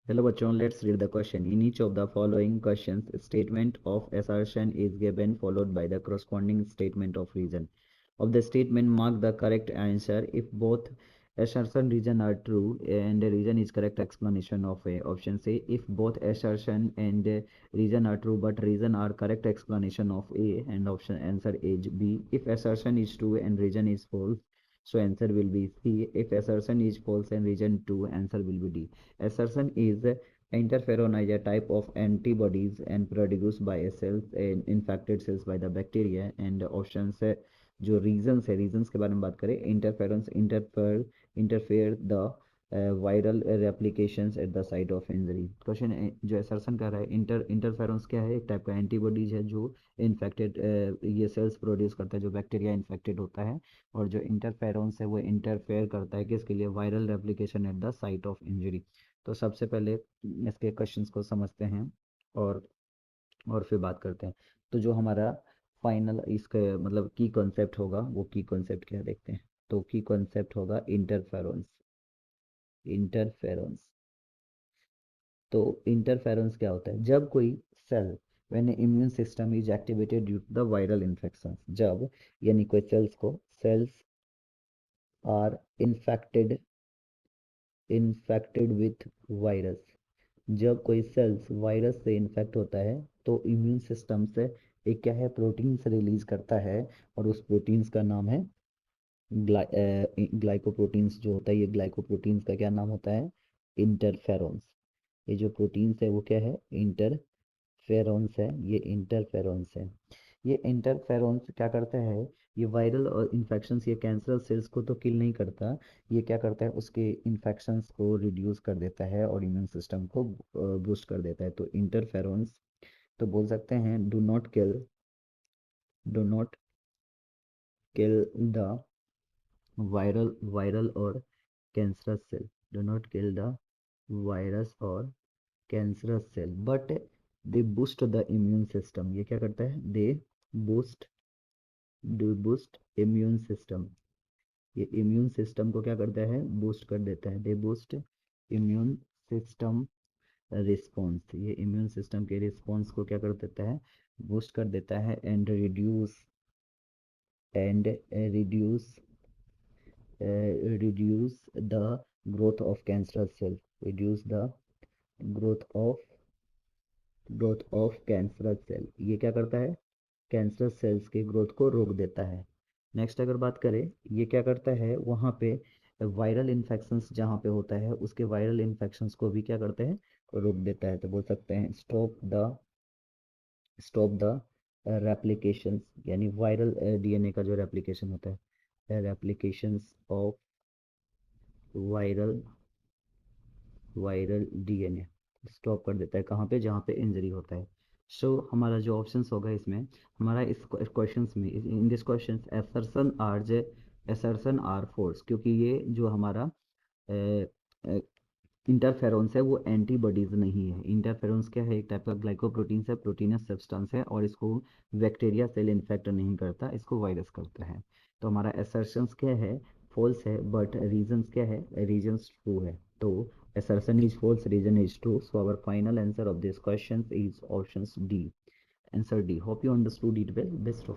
Hello bachon, let's read the question. In each of the following questions, statement of assertion is given followed by the corresponding statement of reason. Of the statement, mark the correct answer if both assertion reason are true and the reason is correct explanation of A. Option C, if both assertion and reason are true but reason are correct explanation of A, and option answer is B. If assertion is true and reason is false, so answer will be C. If assertion is false and reason true, answer will be D. Assertion is interferon is a type of antibodies and produced by cells and infected cells by the bacteria. And options है जो reasons है, reasons के बारे में बात करें, interferons interfere the viral replications at the site of injury. Question जो assertion कर रहा है, इंटरफेरेंस क्या है? एक टाइप का एंटीबॉडीज है जो इन्फेक्टेड ये सेल्स प्रोड्यूस करता है जो बैक्टीरिया इन्फेक्टेड होता है, और जो इंटरफेरेंस है वो इंटरफेयर करता है किसके लिए? Viral replication eight the site of injury. तो सबसे पहले इसके क्वेश्चंस को समझते हैं और फिर बात करते हैं। तो जो हमारा फाइनल इसका मतलब की कॉन्सेप्ट होगा, वो की कॉन्सेप्ट क्या देखते हैं। तो की कॉन्सेप्ट होगा इंटरफेरेंस। इंटरफेरेंस तो इंटरफेरेंस क्या होता है? जब कोई cell when immune system is activated due to the viral infection, जब यानी कोई cells are infected with virus, जब कोई सेल्स वायरस से इन्फेक्ट होता है तो इम्यून सिस्टम से एक क्या है, प्रोटीन्स रिलीज करता है, और उस प्रोटीन्स का नाम है ग्लाइकोप्रोटीन्स जो होता है। ये ग्लाइकोप्रोटीन्स का क्या नाम होता है? इंटरफेरोन्स। ये जो प्रोटीन्स है वो क्या है? इंटरफेरोन्स है। ये इंटरफेरोन्स है। ये इंटरफेरोन्स क्या करता है? ये वायरल और इन्फेक्शंस, ये कैंसर सेल्स को तो किल नहीं करता, ये क्या करता है? उसके इन्फेक्शंस को रिड्यूस कर देता है और इम्यून सिस्टम को बूस्ट कर देता है। तो इंटरफेरोन्स तो बोल सकते हैं do not kill the viral or cancerous cell, do not kill the virus or cancerous cell, but they boost the immune system. ये क्या करता है? Boost boost immune system. ये इम्यून सिस्टम को क्या करता है? बूस्ट कर देता है। They boost immune system response. ये इम्यून सिस्टम के रिस्पॉन्स को क्या कर देता है? बूस्ट कर देता है। And reduce the growth of cancerous cell, reduce the growth of cancerous cell। ये क्या करता है? कैंसर सेल्स के ग्रोथ को रोक देता है। नेक्स्ट अगर बात करें, ये क्या करता है? वहाँ पे वायरल इन्फेक्शंस जहाँ पे होता है उसके वायरल इन्फेक्शंस को भी क्या करते हैं? रोक देता है। तो बोल सकते हैं स्टॉप द रेप्लिकेशंस, यानी वायरल डीएनए का जो रेप्लिकेशन होता है, रेप्लिकेशंस ऑफ वायरल डीएनए स्टॉप कर देता है। कहाँ पे? जहाँ पे इंजरी होता है। सो हमारा जो ऑप्शंस होगा इसमें, हमारा इस क्वेश्चंस में, in this questions assertion are force, क्योंकि ये जो हमारा इंटरफेरोन्स है वो एंटीबॉडीज नहीं है। इंटरफेरोन्स क्या है? एक टाइप का ग्लाइकोप्रोटीन्स है, प्रोटीनस सब्सटेंस है, और इसको बैक्टीरिया सेल इन्फेक्ट नहीं करता, इसको वायरस करता है। तो हमारा एसर्शंस क्या है? फॉल्स है, बट रीजंस क्या है? रीजंस ट्रू है। तो assertion is false, reason is true. So our final answer of this question is options D. Answer D. Hope you understood it well. Best of